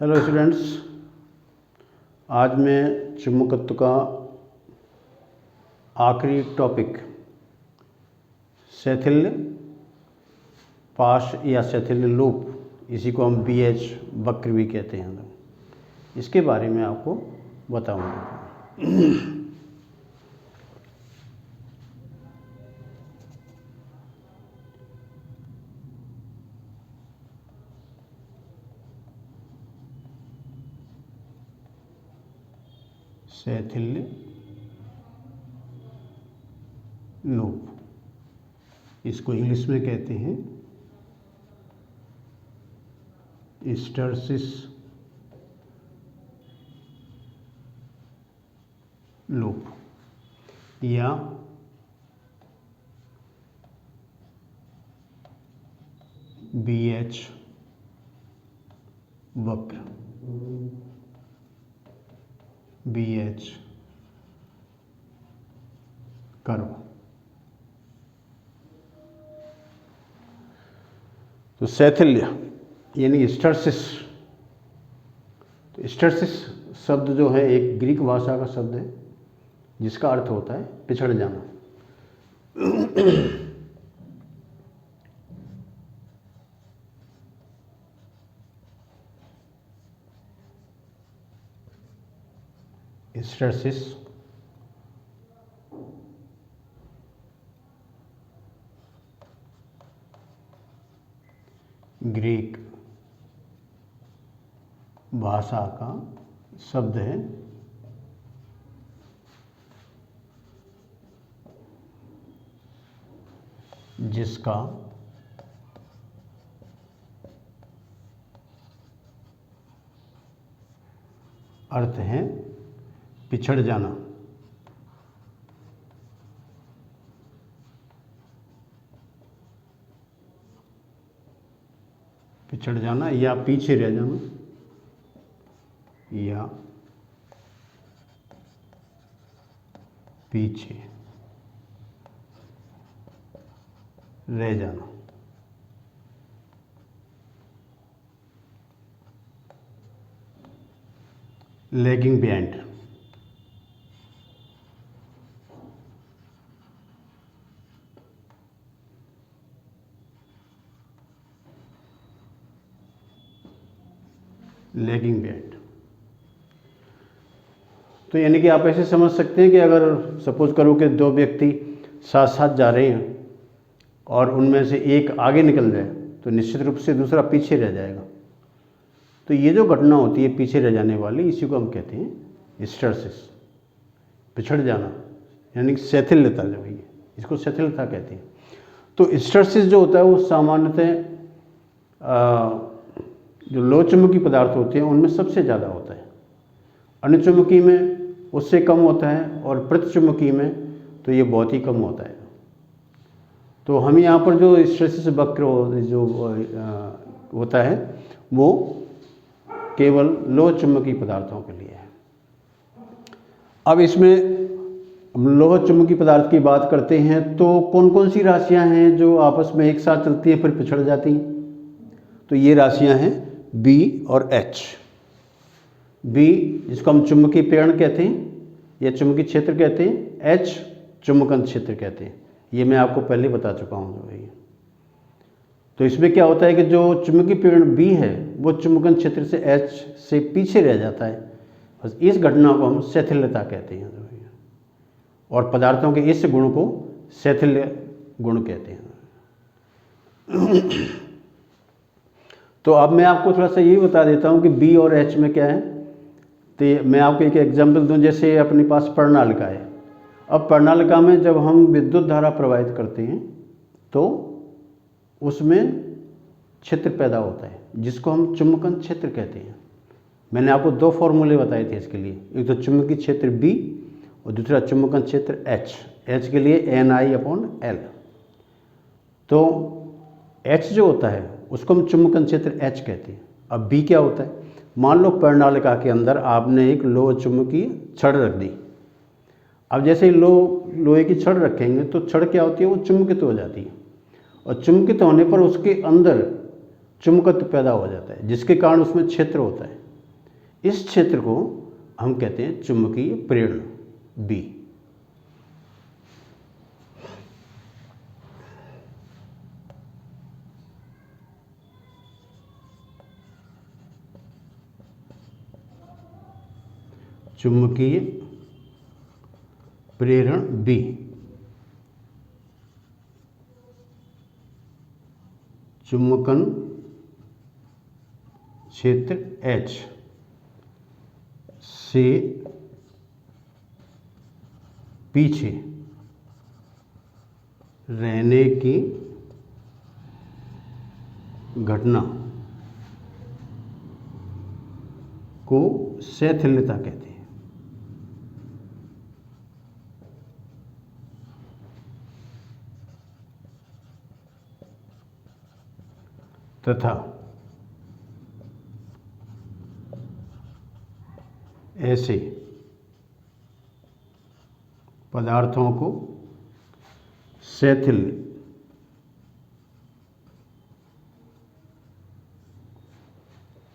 Hello students, आज मैं चुंबकत्व का आखिरी टॉपिक शैथिल्य पाश या शैथिल्य लूप, इसी को हम BH वक्र भी कहते हैं, इसके बारे में आपको बताऊंगा। शैथिल्य लूप, इसको इंग्लिश में कहते हैं हिस्टैरिसीस लूप या BH वक्र, BH कर्व। तो शैथिल्य यानी हिस्टैरिसीस, तो हिस्टैरिसीस शब्द जो है एक ग्रीक भाषा का शब्द है जिसका अर्थ होता है पिछड़ जाना। हिस्टैरिसीस ग्रीक भाषा का शब्द है जिसका अर्थ है पिछड़ जाना। पिछड़ जाना या पीछे रह जाना या पीछे रह जाना। Lagging behind, lagging behind. तो यानी कि आप ऐसे समझ सकते हैं कि अगर सपोज करो कि दो व्यक्ति साथ साथ जा रहे हैं और उनमें से एक आगे निकल जाए तो निश्चित रूप से दूसरा पीछे रह जाएगा। तो ये जो घटना होती है पीछे रह जाने वाली, इसी को हम कहते हैं हिस्टैरिसीस, पिछड़ जाना, यानी कि शैथिल्यता जो है इसको शैथिल्यता कहते हैं। तो हिस्टैरिसीस जो होता है वो सामान्यतः जो लोहचुंबकीय पदार्थ होते हैं उनमें सबसे ज़्यादा होता है, अनुचुंबकीय में उससे कम होता है और प्रतिचुंबकीय में तो ये बहुत ही कम होता है। तो हम यहाँ पर जो हिस्टैरिसीस वक्र जो होता है वो केवल लोह चुंबकीय पदार्थों के लिए है। अब इसमें हम लोह चुंबकीय पदार्थ की बात करते हैं तो कौन कौन सी राशियाँ हैं जो आपस में एक साथ चलती हैं फिर पिछड़ जाती हैं? तो ये राशियाँ हैं B और H। B जिसको हम चुंबकीय प्रेरण कहते हैं या चुंबकीय क्षेत्र कहते हैं, H चुंबकन क्षेत्र कहते हैं। ये मैं आपको पहले बता चुका हूँ जो है। तो इसमें क्या होता है कि जो चुंबकीय प्रेरण B है वो चुंबकन क्षेत्र से H से पीछे रह जाता है, बस इस घटना को हम शैथिल्यता कहते हैं जो है। और पदार्थों के इस गुण को शैथिल्य गुण कहते हैं। तो अब मैं आपको थोड़ा सा ये बता देता हूँ कि B और H में क्या है। तो मैं आपको एक एग्जाम्पल दूँ, जैसे अपने पास प्रणालिका है। अब प्रणालिका में जब हम विद्युत धारा प्रवाहित करते हैं तो उसमें क्षेत्र पैदा होता है जिसको हम चुंबकन क्षेत्र कहते हैं। मैंने आपको दो फॉर्मूले बताए थे इसके लिए, एक तो चुंबकीय क्षेत्र B और दूसरा चुंबकन क्षेत्र H के लिए NI/L। तो H जो होता है उसको हम चुंबकन क्षेत्र H कहते हैं। अब B क्या होता है, मान लो प्रणालिका के अंदर आपने एक लोह चुंबकीय छड़ रख दी। अब जैसे ही लोहे की छड़ रखेंगे तो छड़ क्या होती है, वो चुंबकित हो जाती है और चुंबकित होने पर उसके अंदर चुंबकत्व पैदा हो जाता है जिसके कारण उसमें क्षेत्र होता है। इस क्षेत्र को हम कहते हैं चुंबकीय प्रेरण बी। चुंबकीय प्रेरण बी। चुंबकन क्षेत्र H से पीछे रहने की घटना को शैथिल्यता कहते हैं। तथा ऐसे पदार्थों को शैथिल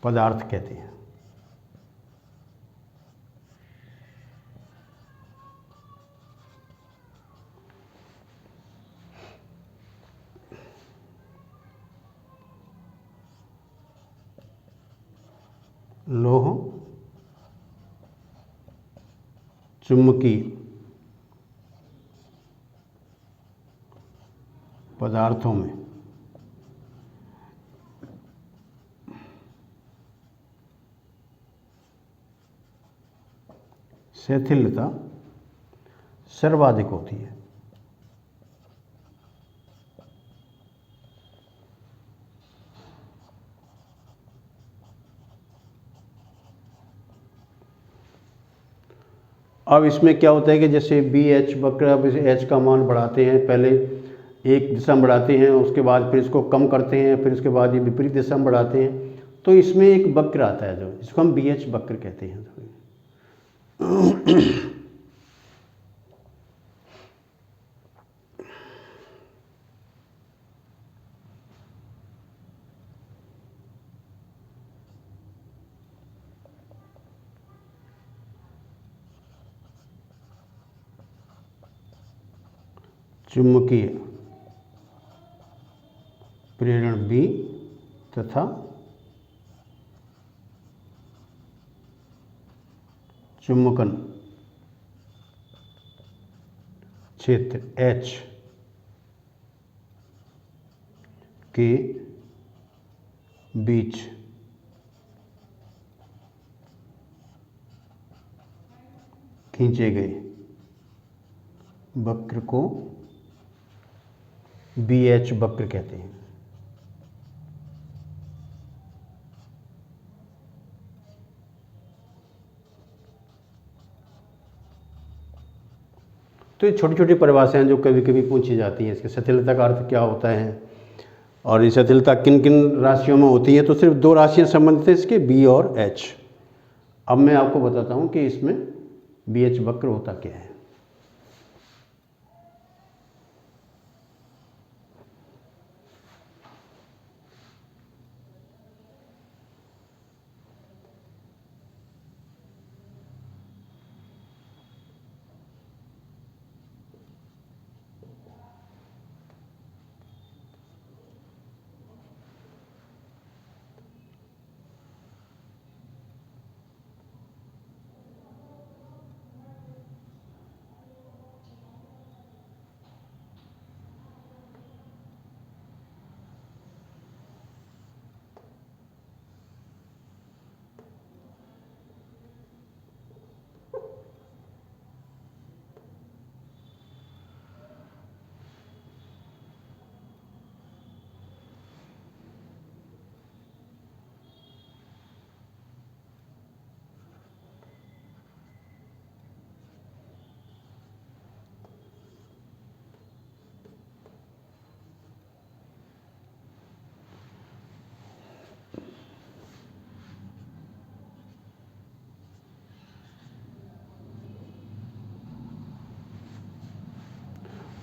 पदार्थ कहते हैं। लोह चुंबकीय पदार्थों में शैथिल्यता सर्वाधिक होती है। अब इसमें क्या होता है कि जैसे बी एच वक्र, अब इस एच का मान बढ़ाते हैं, पहले एक दिशा में बढ़ाते हैं, उसके बाद फिर इसको कम करते हैं, फिर उसके बाद ये विपरीत दिशा में बढ़ाते हैं, तो इसमें एक वक्र आता है जो इसको हम बी एच वक्र कहते हैं। चुंबकीय प्रेरण बी तथा चुंबकन क्षेत्र H के बीच खींचे गए वक्र को बी एच वक्र कहते हैं। तो ये छोटी छोटी परिभाषाएं जो कभी कभी पूछी जाती हैं, इसके शैथिल्यता का अर्थ क्या होता है और ये शैथिल्यता किन किन राशियों में होती है। तो सिर्फ दो राशियां संबंधित हैं इसके, बी और एच। अब मैं आपको बताता हूं कि इसमें बी एच वक्र होता क्या है।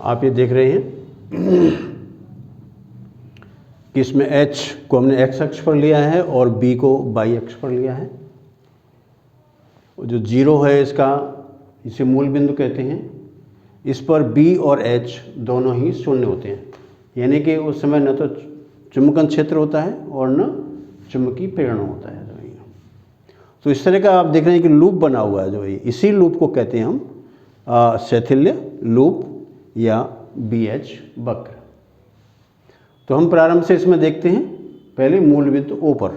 आप ये देख रहे हैं कि इसमें H को हमने x अक्ष पर लिया है और B को y अक्ष पर लिया है। जो जीरो है इसका, इसे मूल बिंदु कहते हैं। इस पर बी और एच दोनों ही शून्य होते हैं, यानी कि उस समय न तो चुंबकन क्षेत्र होता है और न चुंबकीय प्रेरण होता है। तो इस तरह का आप देख रहे हैं कि लूप बना हुआ है जो है, इसी लूप को कहते हैं हम शैथिल्य लूप या BH वक्र। तो हम प्रारंभ से इसमें देखते हैं, पहले मूल बिंदु O पर।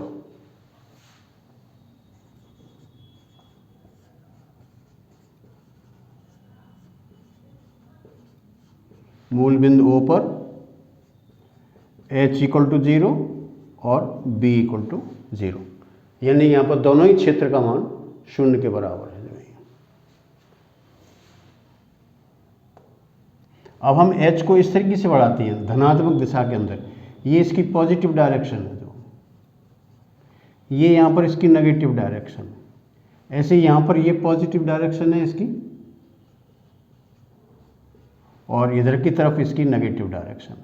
मूल बिंदु O पर H = 0 और B = 0, यानी यहाँ पर दोनों ही क्षेत्र का मान 0 के बराबर है। अब हम H को इस तरीके से बढ़ाते हैं धनात्मक दिशा के अंदर, ये इसकी पॉजिटिव डायरेक्शन है, जो ये यहाँ पर इसकी नेगेटिव डायरेक्शन है। ऐसे यहाँ पर ये पॉजिटिव डायरेक्शन है इसकी, और इधर की तरफ इसकी नेगेटिव डायरेक्शन।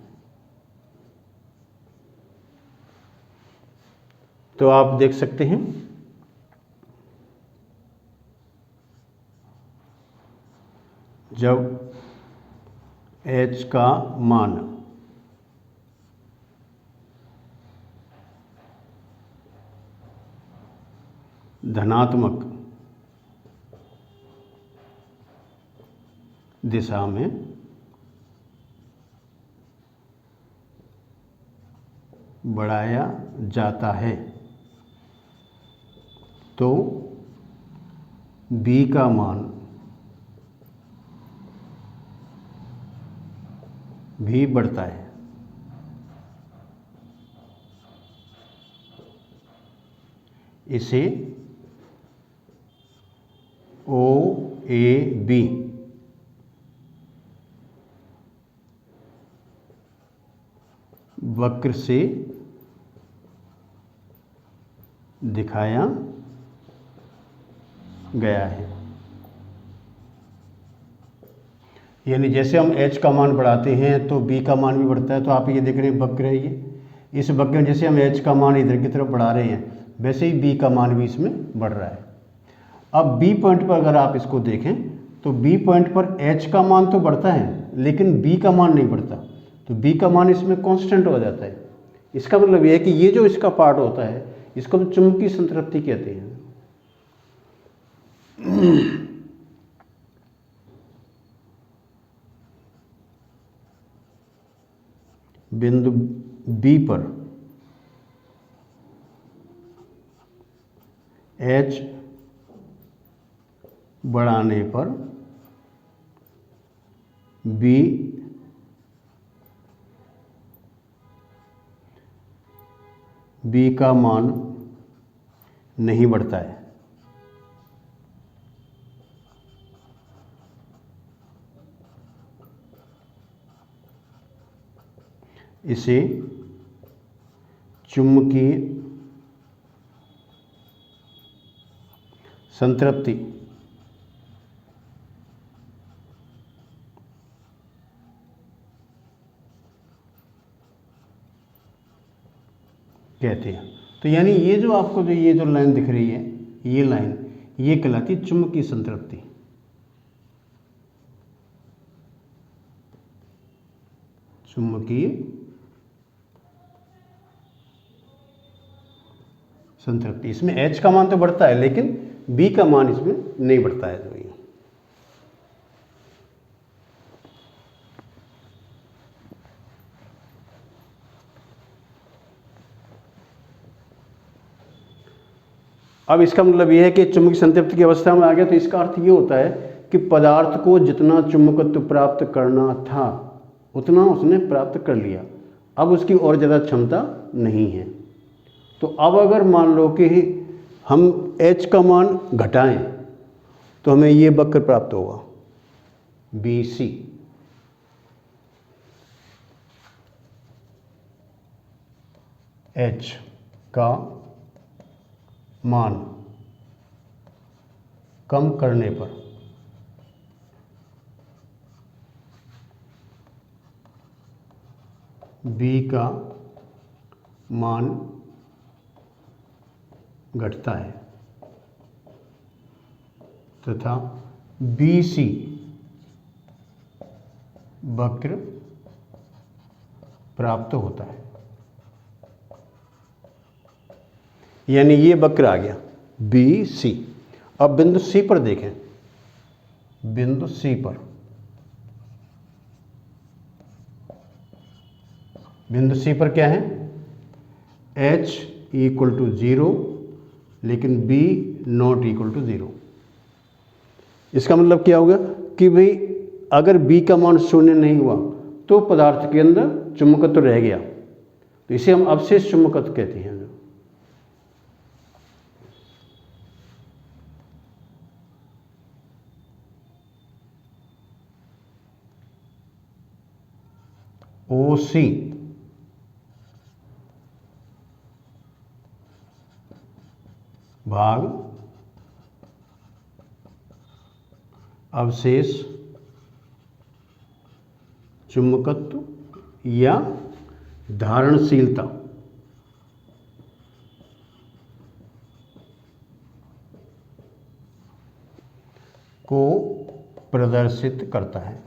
तो आप देख सकते हैं जब H का मान धनात्मक दिशा में बढ़ाया जाता है तो B का मान भी बढ़ता है। इसे OAB वक्र से दिखाया गया है। यानी जैसे हम H का मान बढ़ाते हैं तो B का मान भी बढ़ता है। तो आप ये देख रहे हैं वक्र है ये, इस वक्र में जैसे हम H का मान इधर की तरफ बढ़ा रहे हैं, वैसे ही B का मान भी इसमें बढ़ रहा है। अब B पॉइंट पर अगर आप इसको देखें तो B पॉइंट पर H का मान तो बढ़ता है लेकिन B का मान नहीं बढ़ता, तो B का मान इसमें कांस्टेंट हो जाता है। इसका मतलब यह है कि ये जो इसका पार्ट होता है इसको हम चुंबकीय संतृप्ति कहते हैं। बिंदु B पर H बढ़ाने पर B का मान नहीं बढ़ता है। इसे चुंबकीय संतृप्ति कहते हैं। तो यानी ये जो आपको ये जो लाइन दिख रही है, ये लाइन ये कहलाती है चुंबकीय संतृप्ति। चुंबकीय संतृप्ति, इसमें H का मान तो बढ़ता है लेकिन B का मान इसमें नहीं बढ़ता है। तो ये अब इसका मतलब यह है कि चुंबकीय संतृप्ति की अवस्था में आ गया, तो इसका अर्थ ये होता है कि पदार्थ को जितना चुंबकत्व प्राप्त करना था उतना उसने प्राप्त कर लिया, अब उसकी और ज़्यादा क्षमता नहीं है। तो अब अगर मान लो कि हम H का मान घटाएं तो हमें ये वक्र प्राप्त होगा BC। H का मान कम करने पर B का मान घटता है। तथा BC वक्र प्राप्त होता है। यानी ये वक्र आ गया BC। अब बिंदु C पर देखें, बिंदु C पर, बिंदु C पर क्या है, H इक्वल टू 0 लेकिन B नॉट इक्वल टू 0। इसका मतलब क्या होगा कि भाई अगर B का मान शून्य नहीं हुआ तो पदार्थ के अंदर चुंबकत्व रह गया, तो इसे हम अवशेष चुंबकत्व कहते हैं। OC भाग अवशेष चुंबकत्व या धारणशीलता को प्रदर्शित करता है।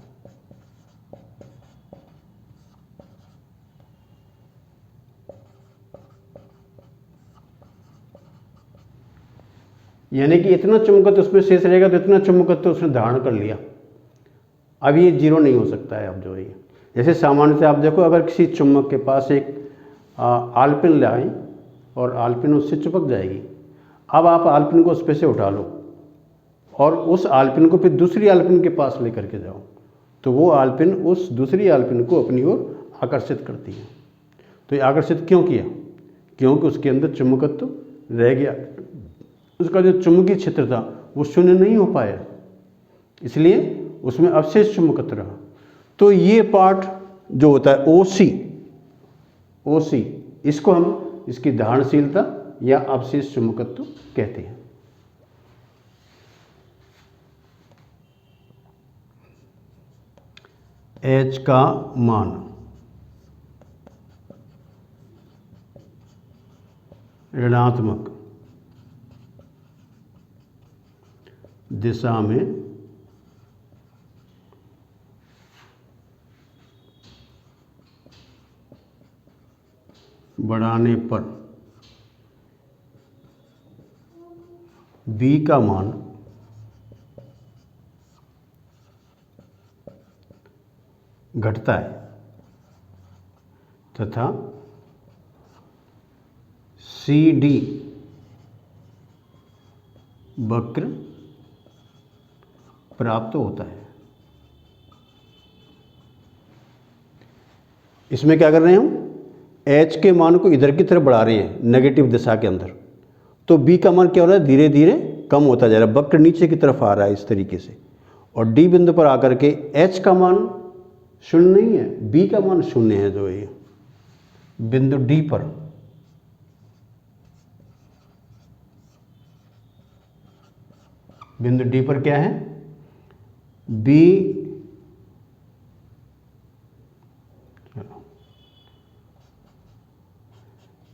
यानी कि इतना चुंबकत्व उसमें शेष रहेगा तो इतना चुंबकत्व उसने धारण कर लिया, अब ये जीरो नहीं हो सकता है। अब जो है जैसे सामान्यतः आप देखो, अगर किसी चुंबक के पास एक आलपिन लाएं और आलपिन उससे चिपक जाएगी, अब आप आलपिन को उस पे से उठा लो और उस आलपिन को फिर दूसरी आलपिन के पास लेकर के जाओ, तो वो आलपिन उस दूसरी आलपिन को अपनी ओर आकर्षित करती है। तो ये आकर्षित क्यों किया? क्योंकि उसके अंदर चुंबकत्व रह गया, उसका जो चुंबकीय क्षेत्र था वो शून्य नहीं हो पाया, इसलिए उसमें अवशेष चुंबकत्व रहा। तो ये पार्ट जो होता है OC, इसको हम इसकी धारणशीलता या अवशेष चुंबकत्व कहते हैं। H का मान ऋणात्मक दिशा में बढ़ाने पर B का मान घटता है तथा CD वक्र प्राप्त होता है। इसमें क्या कर रहे हैं हम, H के मान को इधर की तरफ बढ़ा रहे हैं नेगेटिव दिशा के अंदर, तो B का मान क्या हो रहा है, धीरे धीरे कम होता जा रहा है, वक्र नीचे की तरफ आ रहा है इस तरीके से। और D बिंदु पर आकर के H का मान शून्य नहीं है, B का मान शून्य है। जो ये बिंदु D पर क्या है, B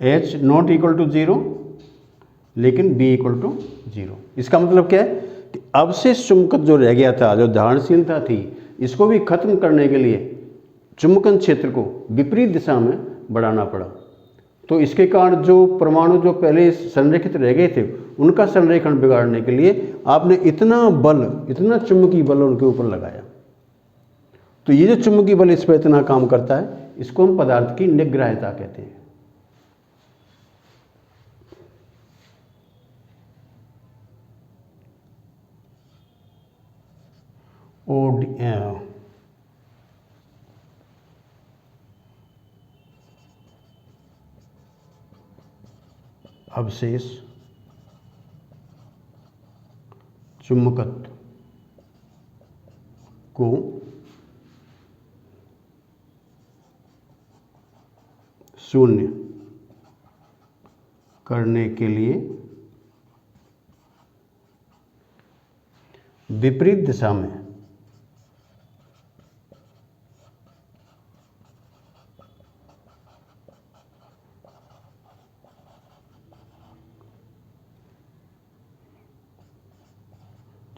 H not equal to 0 लेकिन B इक्वल टू 0। इसका मतलब क्या है कि अवशेष चुंबकत्व जो रह गया था, जो धारणशीलता थी, इसको भी खत्म करने के लिए चुंबकन क्षेत्र को विपरीत दिशा में बढ़ाना पड़ा। तो इसके कारण जो परमाणु जो पहले संरेखित रह गए थे, उनका संरेखण बिगाड़ने के लिए आपने इतना बल, इतना चुंबकीय बल उनके ऊपर लगाया। तो ये जो चुंबकीय बल इस पर इतना काम करता है, इसको हम पदार्थ की निग्राह्यता कहते हैं। अवशेष चुंबकत्व को शून्य करने के लिए विपरीत दिशा में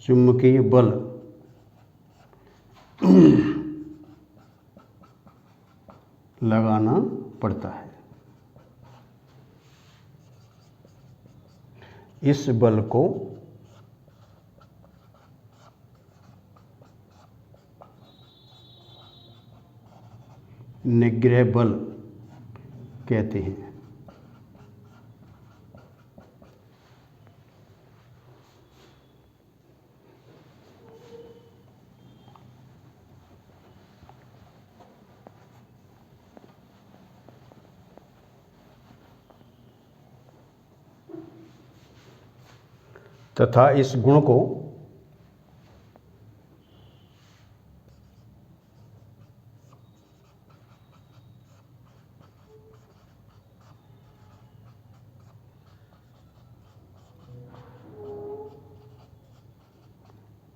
चुंबकीय बल लगाना पड़ता है। इस बल को निग्रह बल कहते हैं। तथा इस गुण को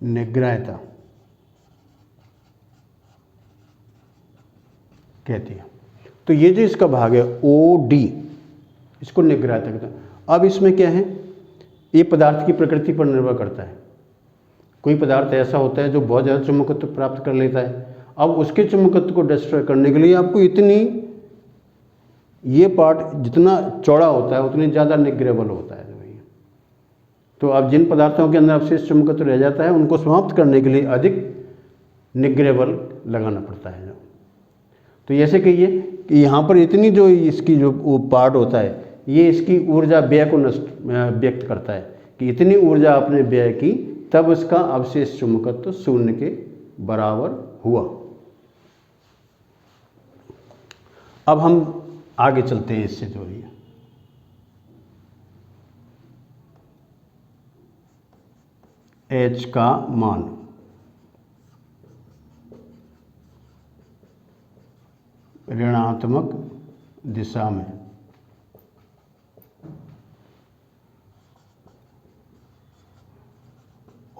निग्रहता कहती है। तो ये जो इसका भाग है OD, इसको निग्रहता कहते हैं। अब इसमें क्या है, ये पदार्थ की प्रकृति पर निर्भर करता है। कोई पदार्थ ऐसा होता है जो बहुत ज़्यादा चुंबकत्व प्राप्त कर लेता है। अब उसके चुंबकत्व को डिस्ट्रॉय करने के लिए आपको इतनी, ये पार्ट जितना चौड़ा होता है उतनी ज़्यादा निग्रह बल होता है। तो अब जिन पदार्थों के अंदर अवशेष चुंबकत्व रह जाता है उनको समाप्त करने के लिए अधिक निग्रह बल लगाना पड़ता है। तो ऐसे कहिए कि यहाँ पर इतनी जो इसकी जो पार्ट होता है ये इसकी ऊर्जा व्यय को व्यक्त करता है कि इतनी ऊर्जा आपने व्यय की तब उसका अवशेष चुंबकत्व शून्य के बराबर हुआ। अब हम आगे चलते हैं इससे जो है H का मान ऋणात्मक दिशा में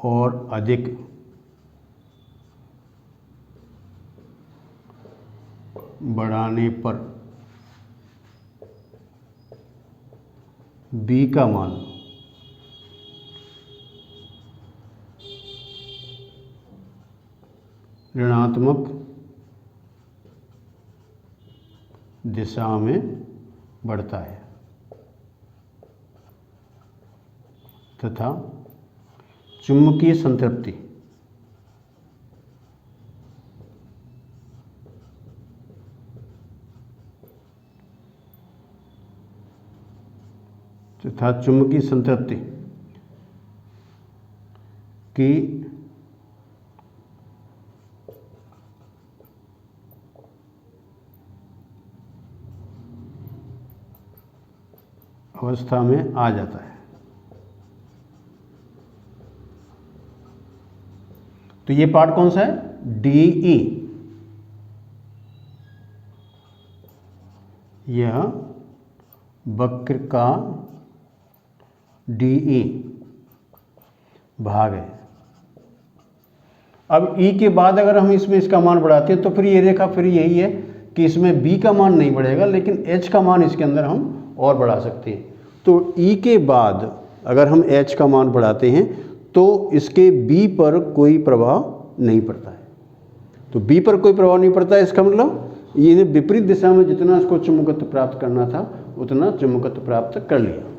और अधिक बढ़ाने पर B का मान ऋणात्मक दिशा में बढ़ता है तथा चुंबकीय संतृप्ति की अवस्था में आ जाता है। तो ये पार्ट कौन सा है, DE। यह वक्र का DE भाग है। अब E के बाद अगर हम इसमें इसका मान बढ़ाते हैं तो फिर ये रेखा फिर यही है कि इसमें B का मान नहीं बढ़ेगा लेकिन H का मान इसके अंदर हम और बढ़ा सकते हैं। तो E के बाद अगर हम H का मान बढ़ाते हैं तो इसके B पर कोई प्रभाव नहीं पड़ता है। तो B पर कोई प्रभाव नहीं पड़ता है, इसका मतलब ये विपरीत दिशा में जितना इसको चुंबकत्व प्राप्त करना था उतना चुंबकत्व प्राप्त कर लिया।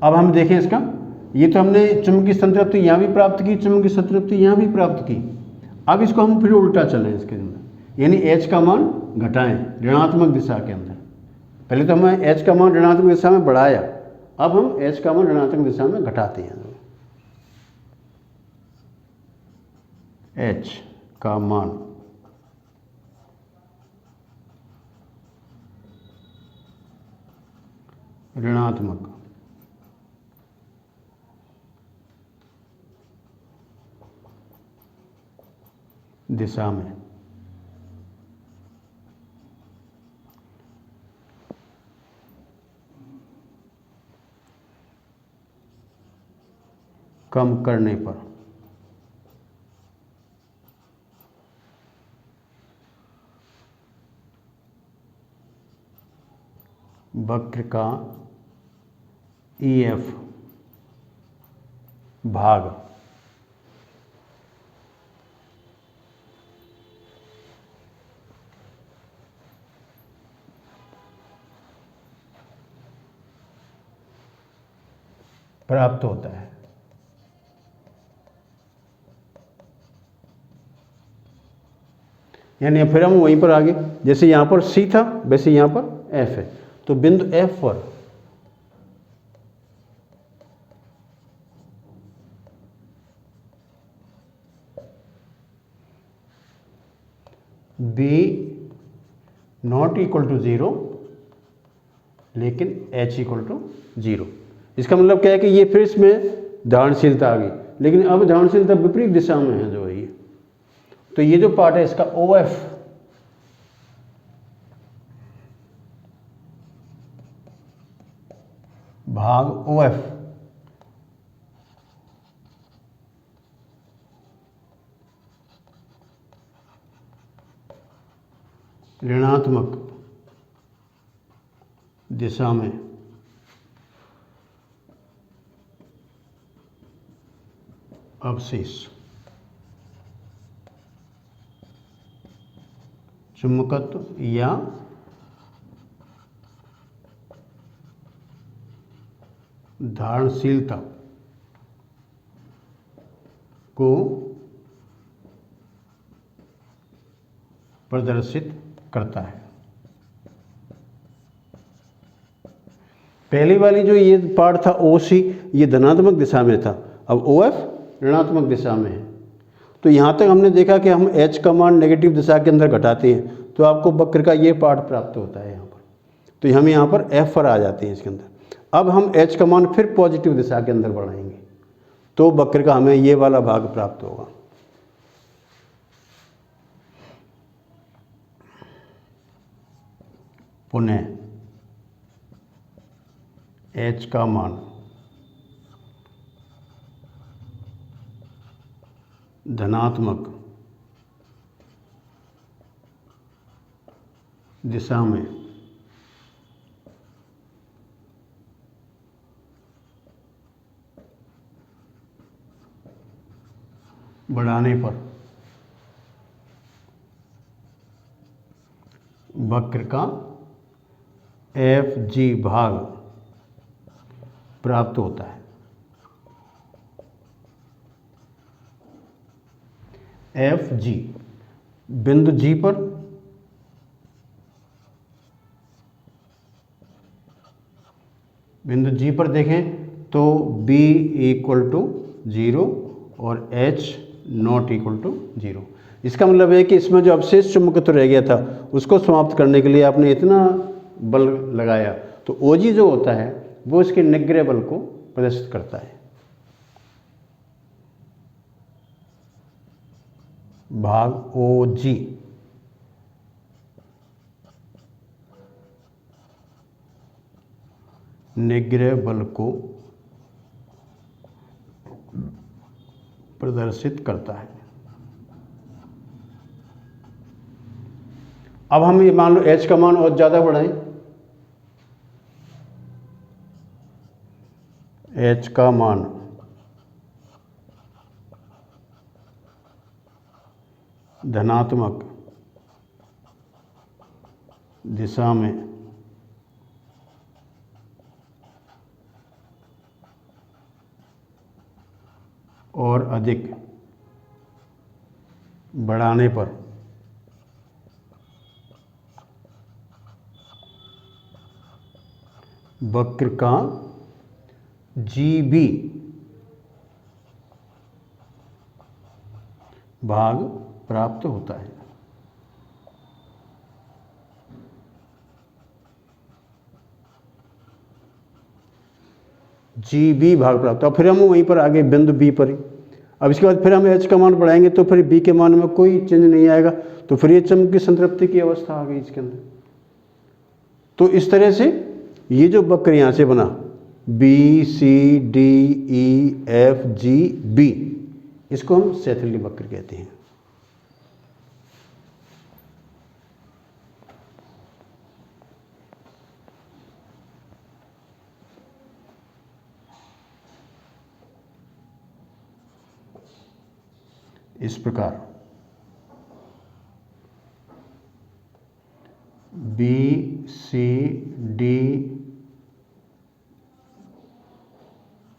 अब हम देखें इसका, ये तो हमने चुंबकीय संतृप्ति यहाँ भी प्राप्त की, चुंबकीय संतृप्ति यहाँ भी प्राप्त की। अब इसको हम फिर उल्टा चलें इसके अंदर, यानी H का मान घटाएं ऋणात्मक दिशा के अंदर। पहले तो हमने H का मान ऋणात्मक दिशा में बढ़ाया, अब हम H का मान ऋणात्मक दिशा में घटाते हैं। H का मान ऋणात्मक दिशा में कम करने पर वक्र का EF भाग प्राप्त होता है। यानी फिर हम वहीं पर आगे, जैसे यहाँ पर C था वैसे यहाँ पर F है, तो बिंदु F पर B नॉट इक्वल टू 0 लेकिन H इक्वल टू 0। इसका मतलब क्या है कि ये फिर इसमें धारणशीलता आ गई, लेकिन अब धारणशीलता विपरीत दिशा में है जो है ये। तो ये जो पार्ट है इसका OF भाग OF ऋणात्मक दिशा में अवशेष चुंबकत्व या धारणशीलता को प्रदर्शित करता है। पहली वाली जो ये पार्ट था OC ये धनात्मक दिशा में था, अब OF ऋणात्मक दिशा में है। तो यहाँ तक हमने देखा कि हम H का मान नेगेटिव दिशा के अंदर घटाते हैं तो आपको वक्र का ये पार्ट प्राप्त होता है यहाँ पर। तो हम यहाँ पर F पर आ जाते हैं इसके अंदर। अब हम H का मान फिर पॉजिटिव दिशा के अंदर बढ़ाएंगे तो वक्र का हमें ये वाला भाग प्राप्त होगा। पुनः H का मान धनात्मक दिशा में बढ़ाने पर वक्र का FG भाग प्राप्त होता है। FG बिंदु G पर देखें तो B इक्वल टू 0 और H नॉट इक्वल टू 0। इसका मतलब है कि इसमें जो अवशेष चुंबकत्व रह गया था उसको समाप्त करने के लिए आपने इतना बल लगाया, तो OG जो होता है वो इसके निग्रह बल को प्रदर्शित करता है। भाग OG निग्रह बल को प्रदर्शित करता है। अब हम ये मान लो H का मान और ज़्यादा बढ़ाएं, H का मान धनात्मक दिशा में और अधिक बढ़ाने पर वक्र का GB भाग प्राप्त होता है। GB भाग प्राप्त, और फिर हम वहीं पर आगे बिंदु B पर ही। अब इसके बाद फिर हम H का मान बढ़ाएंगे तो फिर B के मान में कोई चेंज नहीं आएगा, तो फिर ये चुंबकीय संतृप्ति की अवस्था आ गई इसके अंदर। तो इस तरह से ये जो वक्र यहाँ से बना BCDEFGB इसको हम शैथिल्य वक्र कहते हैं। इस प्रकार B C D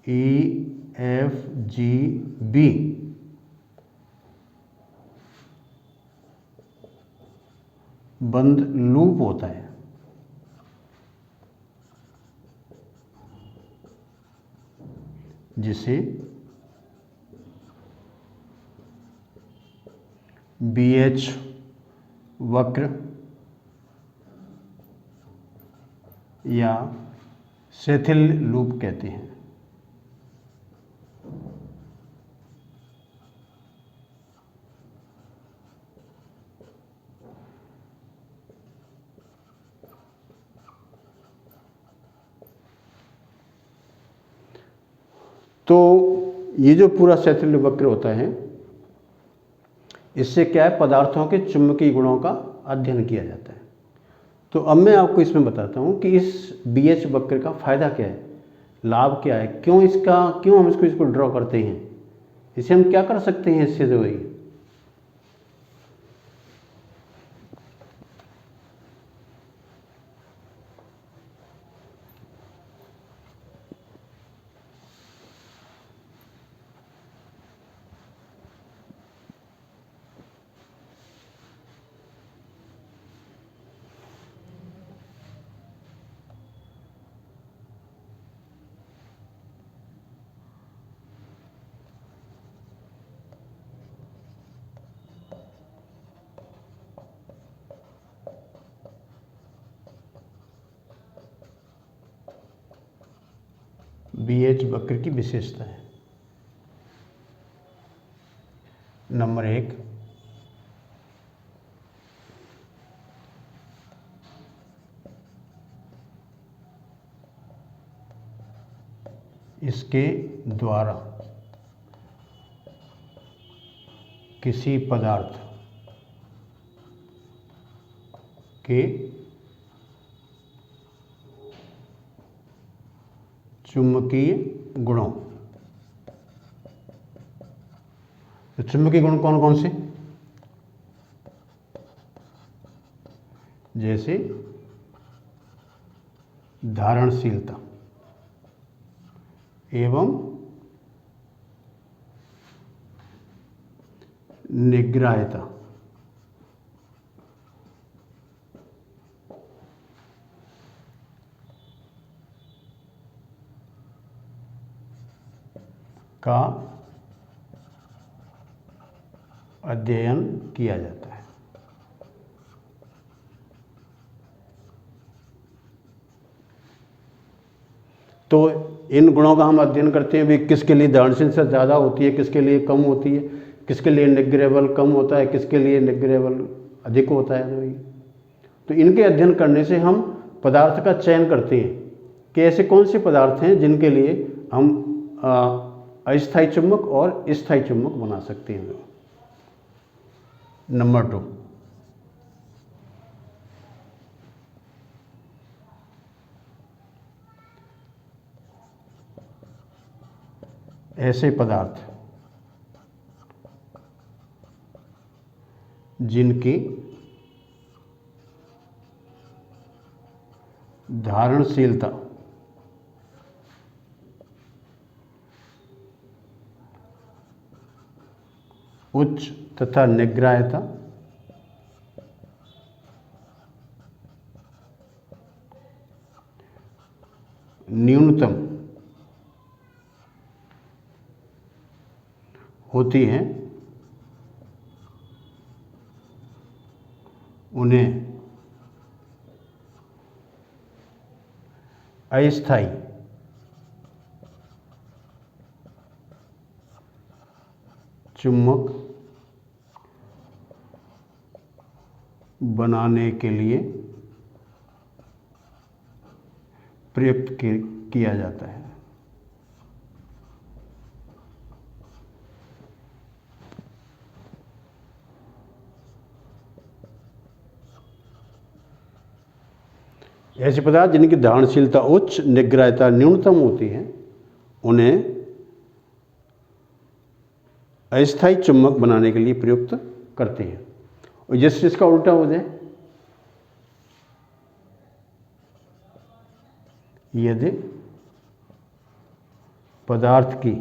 E F G B बंद लूप होता है। जिसे BH वक्र या शिथिल लूप कहते हैं। तो ये जो पूरा शिथिल वक्र होता है, इससे क्या है, पदार्थों के चुंबकीय गुणों का अध्ययन किया जाता है। तो अब मैं आपको इसमें बताता हूँ कि इस BH वक्र का फायदा क्या है, लाभ क्या है, क्यों हम इसको ड्रॉ करते हैं, इसे हम क्या कर सकते हैं इससे। जो है BH वक्र की विशेषता है। नंबर 1, इसके द्वारा किसी पदार्थ के चुंबकीय गुणों। तो चुंबकीय गुण कौन कौन से, जैसे धारणशीलता एवं निग्राह्यता, का अध्ययन किया जाता है। तो इन गुणों का हम अध्ययन करते हैं भी किसके लिए धारणशीलता ज़्यादा होती है, किसके लिए कम होती है, किसके लिए निग्रेबल कम होता है, किसके लिए निग्रेबल अधिक होता है। तो इनके अध्ययन करने से हम पदार्थ का चयन करते हैं कि ऐसे कौन से पदार्थ हैं जिनके लिए हम अस्थायी चुंबक और स्थायी चुंबक बना सकते हैं। नंबर 2, ऐसे पदार्थ जिनकी धारणशीलता उच्च तथा निग्राह्यता न्यूनतम होती हैं, उन्हें अस्थायी चुंबक बनाने के लिए प्रयुक्त किया जाता है। ऐसे पदार्थ जिनकी धारणशीलता उच्च, निग्राह्यता न्यूनतम होती है, उन्हें अस्थायी चुंबक बनाने के लिए प्रयुक्त करते हैं। और जैसे इसका उल्टा हो जाए, यदि पदार्थ की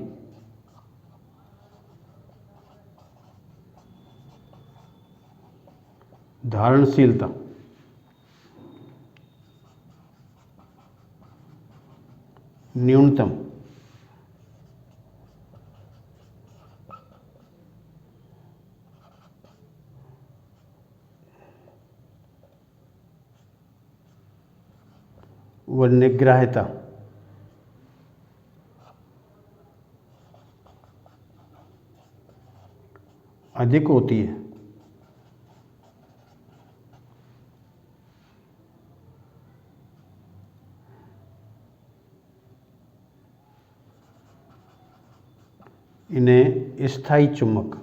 धारणशीलता न्यूनतम व निग्राह्यता अधिक होती है, इन्हें स्थायी चुंबक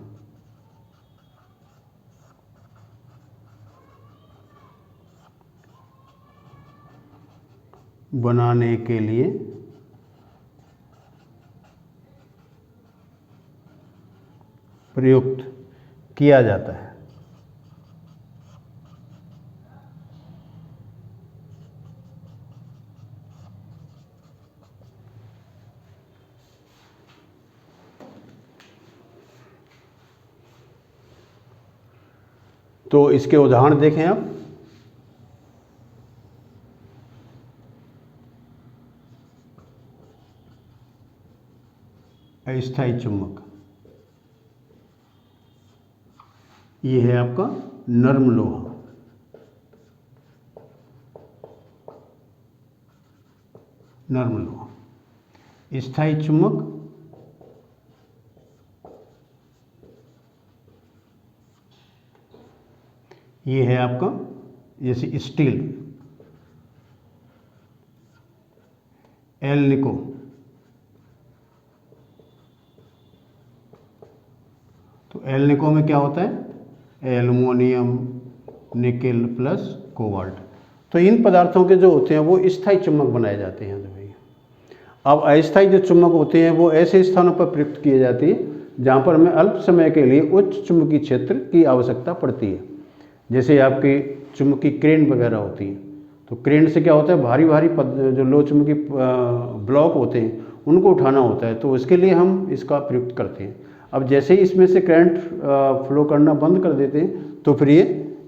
बनाने के लिए प्रयुक्त किया जाता है। तो इसके उदाहरण देखें आप। अस्थायी चुंबक, ये है आपका नर्म लोहा, नर्म लोहा। स्थायी चुंबक ये है आपका जैसे स्टील, एल्निको, तो एल्निको में क्या होता है, एल्युमिनियम, निकेल प्लस कोबाल्ट। तो इन पदार्थों के जो होते हैं वो स्थायी चुंबक बनाए जाते हैं। तो भैया अब अस्थायी जो चुंबक होते हैं वो ऐसे स्थानों पर प्रयुक्त किए जाते हैं जहाँ पर हमें अल्प समय के लिए उच्च चुंबकीय क्षेत्र की आवश्यकता पड़ती है। जैसे आपकी चुंबकीय क्रेन वगैरह होती है, तो क्रेन से क्या होता है, भारी भारी जो लो चुंबकीय ब्लॉक होते हैं उनको उठाना होता है, तो उसके लिए हम इसका प्रयुक्त करते हैं। अब जैसे ही इसमें से करंट फ्लो करना बंद कर देते हैं तो फिर ये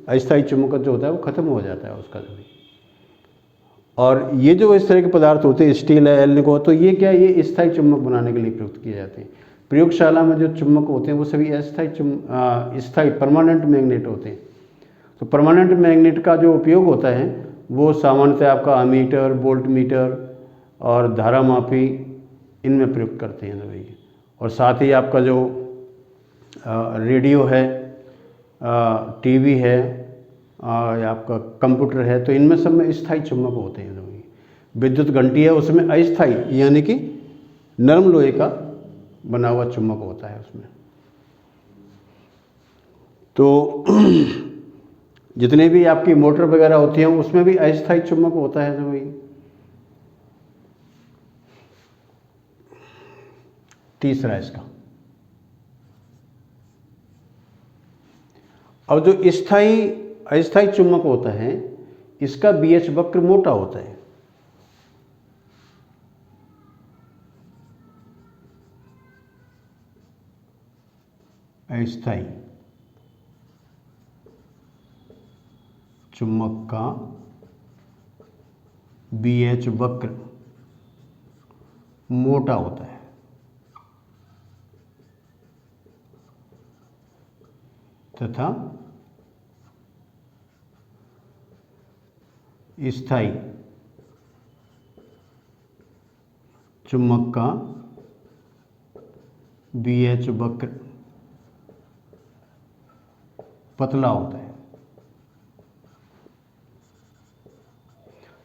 अस्थायी चुंबक जो होता है वो खत्म हो जाता है उसका जो भी। और ये जो इस तरह के पदार्थ होते हैं, स्टील है, एल्निको, तो ये क्या, ये स्थायी चुंबक बनाने के लिए प्रयुक्त किए जाते हैं। प्रयोगशाला में जो चुंबक होते हैं वो सभी स्थायी परमानेंट मैग्नेट होते हैं। तो परमानेंट मैग्नेट का जो उपयोग होता है वो सामान्यतः आपका अमीटर, वोल्ट मीटर और धारा मापी इनमें प्रयुक्त करते हैं भैया। और साथ ही आपका जो रेडियो है, टीवी है, या आपका कंप्यूटर है, तो इनमें सब में स्थायी चुंबक होते हैं। विद्युत घंटी है, उसमें अस्थायी यानी कि नरम लोहे का बना हुआ चुंबक होता है उसमें। तो जितने भी आपकी मोटर वगैरह होती हैं उसमें भी अस्थायी चुंबक होता है। जो भाई तीसरा इसका, और जो अस्थायी चुंबक होता है इसका बीएच वक्र मोटा होता है। अस्थायी चुंबक का बीएच वक्र मोटा होता है तथा स्थायी चुंबक का बीएच वक्र पतला होता है।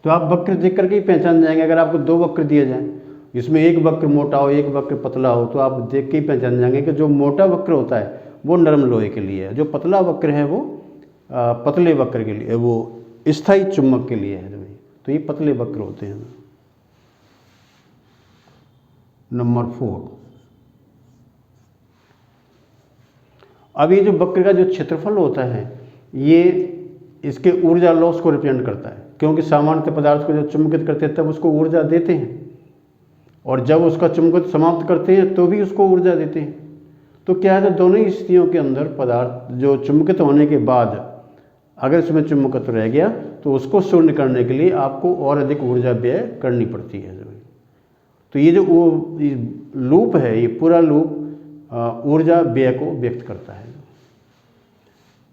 तो आप वक्र देख करके ही पहचान जाएंगे। अगर आपको दो वक्र दिए जाएं, इसमें एक वक्र मोटा हो, एक वक्र पतला हो, तो आप देख के ही पहचान जाएंगे कि जो मोटा वक्र होता है वो नरम लोहे के लिए है, जो पतला वक्र है वो पतले वक्र के लिए, वो स्थायी चुंबक के लिए है। तो ये पतले वक्र होते हैं। नंबर 4, अब ये जो वक्र का जो क्षेत्रफल होता है ये इसके ऊर्जा लॉस को रिप्रेजेंट करता है, क्योंकि सामान्य पदार्थ को जब चुंबकित करते हैं तब उसको ऊर्जा देते हैं, और जब उसका चुंबकित समाप्त करते हैं तो भी उसको ऊर्जा देते हैं। तो क्या है, तो दोनों ही स्थितियों के अंदर पदार्थ जो चुंबकित होने के बाद अगर इसमें चुंबकत्व रह गया तो उसको शून्य करने के लिए आपको और अधिक ऊर्जा व्यय करनी पड़ती है। तो ये जो लूप है, ये पूरा लूप ऊर्जा व्यय को व्यक्त करता है।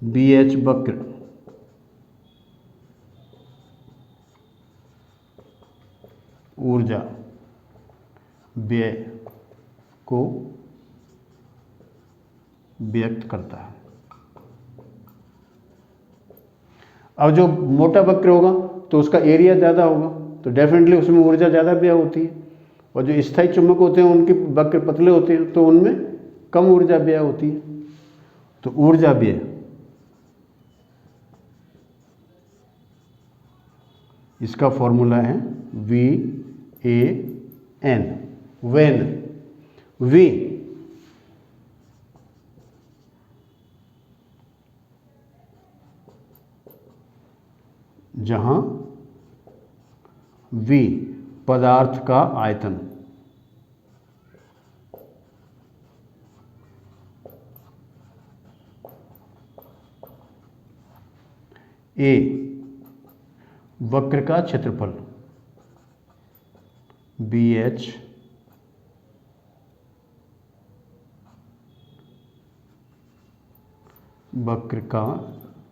BH वक्र ऊर्जा व्यय को व्यक्त करता है। अब जो मोटा वक्र होगा तो उसका एरिया ज़्यादा होगा, तो डेफिनेटली उसमें ऊर्जा ज़्यादा व्यय होती है, और जो स्थायी चुंबक होते हैं उनके वक्र पतले होते हैं तो उनमें कम ऊर्जा व्यय होती है। तो ऊर्जा व्यय इसका फॉर्मूला है VAN, वेन, V जहां V पदार्थ का आयतन, A वक्र का क्षेत्रफल, BH वक्र का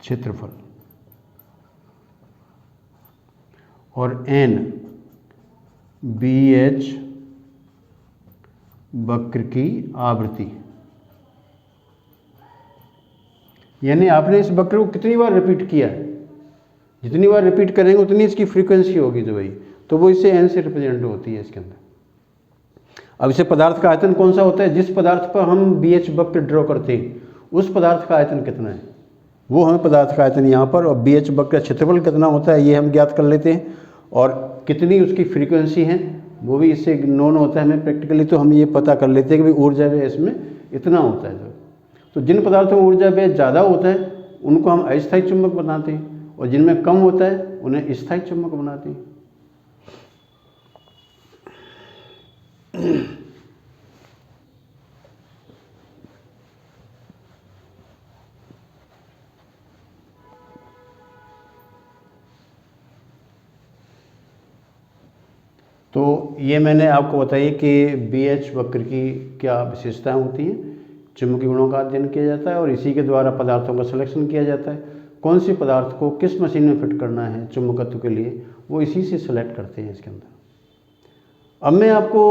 क्षेत्रफल, और N BH वक्र की आवृत्ति। यानी आपने इस वक्र को कितनी बार रिपीट किया है, जितनी बार रिपीट करेंगे उतनी इसकी फ्रीक्वेंसी होगी जो भाई, तो वो इससे N से रिप्रेजेंट होती है इसके अंदर। अब इसे पदार्थ का आयतन कौन सा होता है, जिस पदार्थ पर हम BH वक्र ड्रॉ करते हैं उस पदार्थ का आयतन कितना है, वो हमें पदार्थ का आयतन यहाँ पर, और BH वक्र का क्षेत्रफल कितना होता है ये हम ज्ञात कर लेते हैं, और कितनी उसकी फ्रीक्वेंसी है वो भी इससे नोन होता है हमें प्रैक्टिकली। तो हम ये पता कर लेते हैं कि भाई ऊर्जा व्यय इसमें इतना होता है। तो जिन पदार्थों में ऊर्जा व्यय ज़्यादा होता है उनको हम अस्थायी चुंबक बनाते हैं, और जिनमें कम होता है उन्हें स्थायी चुंबक बनाते हैं। तो ये मैंने आपको बताई कि BH वक्र की क्या विशेषताएं होती हैं, चुंबकीय गुणों का अध्ययन किया जाता है, और इसी के द्वारा पदार्थों का सिलेक्शन किया जाता है। कौन सी पदार्थ को किस मशीन में फिट करना है चुंबकत्व के लिए, वो इसी से सिलेक्ट करते हैं इसके अंदर। अब मैं आपको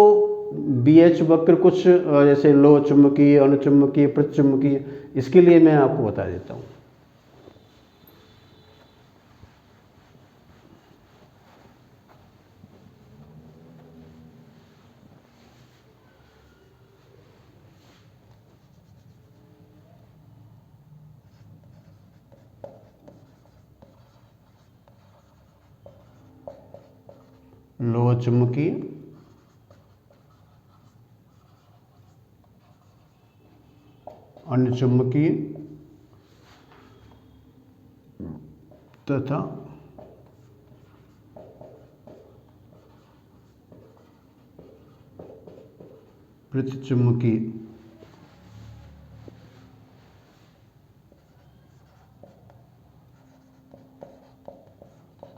BH वक्र कुछ जैसे लोह चुंबकीय, अनुचुंबकीय, प्रतिचुंबकीय, इसके लिए मैं आपको बता देता हूँ। लोह चुंबकीय, अनुचुंबकीय तथा प्रतिचुंबकीय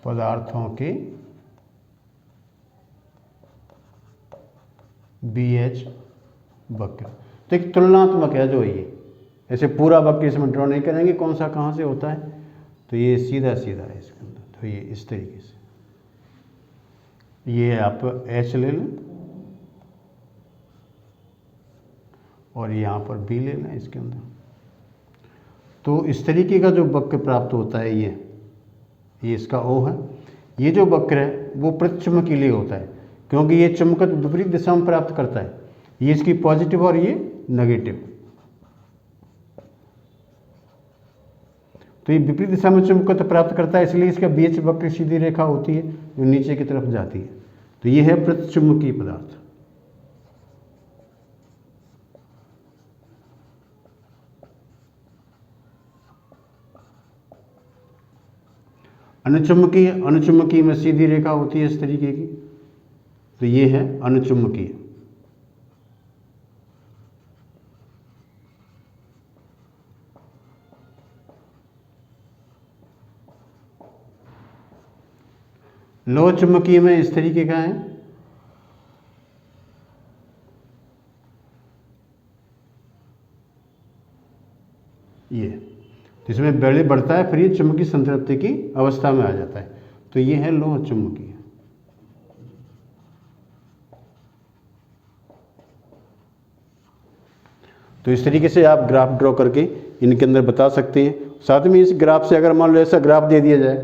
पदार्थों के BH वक्र। तो एक तुलनात्मक है जो ये, ऐसे पूरा वक्र इसमें ड्रॉ नहीं करेंगे कौन सा कहाँ से होता है, तो ये सीधा सीधा है इसके अंदर। तो ये इस तरीके से, ये आप H ले लें और यहाँ पर B ले लें इसके अंदर। तो इस तरीके का जो वक्र प्राप्त होता है ये इसका O है। ये जो वक्र है वो प्रतिचुंबक के लिए होता है, क्योंकि ये चुंबकत्व विपरीत दिशा में प्राप्त करता है, ये इसकी पॉजिटिव और ये नेगेटिव। तो ये विपरीत दिशा में चुंबकत्व प्राप्त करता है, इसलिए इसका BH वक्र सीधी रेखा होती है जो नीचे की तरफ जाती है। तो ये है प्रतिचुंबकीय पदार्थ। अनुचुम्बकीय में सीधी रेखा होती है इस तरीके की, तो ये है अनुचुम्बकीय। लोह चुंबकीय में इस तरीके का है, ये, तो इसमें बड़े बढ़ता है, फिर ये चुंबकीय संतृप्ति की अवस्था में आ जाता है, तो ये है लोह चुंबकीय। तो इस तरीके से आप ग्राफ ड्रॉ करके इनके अंदर बता सकते हैं। साथ में इस ग्राफ से अगर मान लो ऐसा ग्राफ दे दिया जाए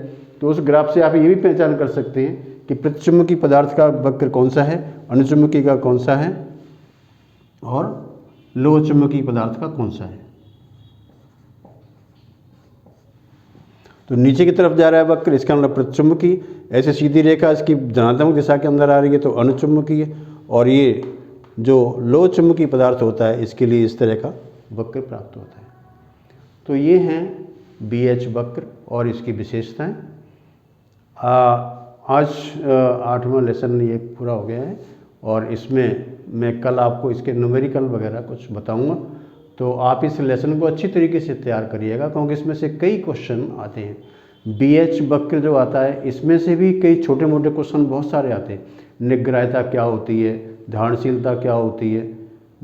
तो उस ग्राफ से आप ये भी पहचान कर सकते हैं कि प्रतिचुंबकीय पदार्थ का वक्र कौन सा है, अनुचुंबकीय का कौन सा है और लोह चुंबकीय पदार्थ का कौन सा है। तो नीचे की तरफ जा रहा है वक्र, इसका मतलब प्रतिचुंबकीय, ऐसे सीधी रेखा इसकी धनात्मक दिशा के अंदर आ रही है तो अनुचुंबकीय, और ये जो लोह चुंबकीय पदार्थ होता है इसके लिए इस तरह का वक्र प्राप्त होता है। तो ये हैं BH वक्र और इसकी विशेषताएं। आज 8वां लेसन ये पूरा हो गया है और इसमें मैं कल आपको इसके न्यूमेरिकल वगैरह कुछ बताऊंगा, तो आप इस लेसन को अच्छी तरीके से तैयार करिएगा क्योंकि इसमें से कई क्वेश्चन आते हैं। BH वक्र जो आता है इसमें से भी कई छोटे मोटे क्वेश्चन बहुत सारे आते हैं। निग्राह्यता क्या होती है, धारणशीलता क्या होती है,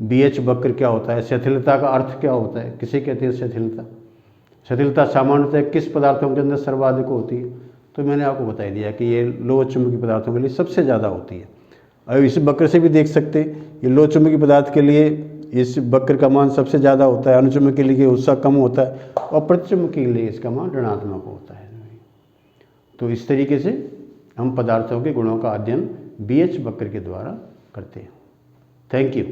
BH वक्र क्या होता है, शिथिलता का अर्थ क्या होता है, किसे कहते हैं शिथिलता सामान्यतः किस पदार्थों के अंदर सर्वाधिक होती है, तो मैंने आपको बता दिया कि ये लोह चुंबकीय पदार्थों के लिए सबसे ज़्यादा होती है। अब इस वक्र से भी देख सकते हैं ये लोह चुंबकीय पदार्थ के लिए इस वक्र का मान सबसे ज़्यादा होता है, अनुचुंबकीय के लिए उसका कम होता है और प्रतिचुंबकीय के लिए इसका मान ऋणात्मक होता है। तो इस तरीके से हम पदार्थों के गुणों का अध्ययन BH वक्र के द्वारा करते हैं। Thank you.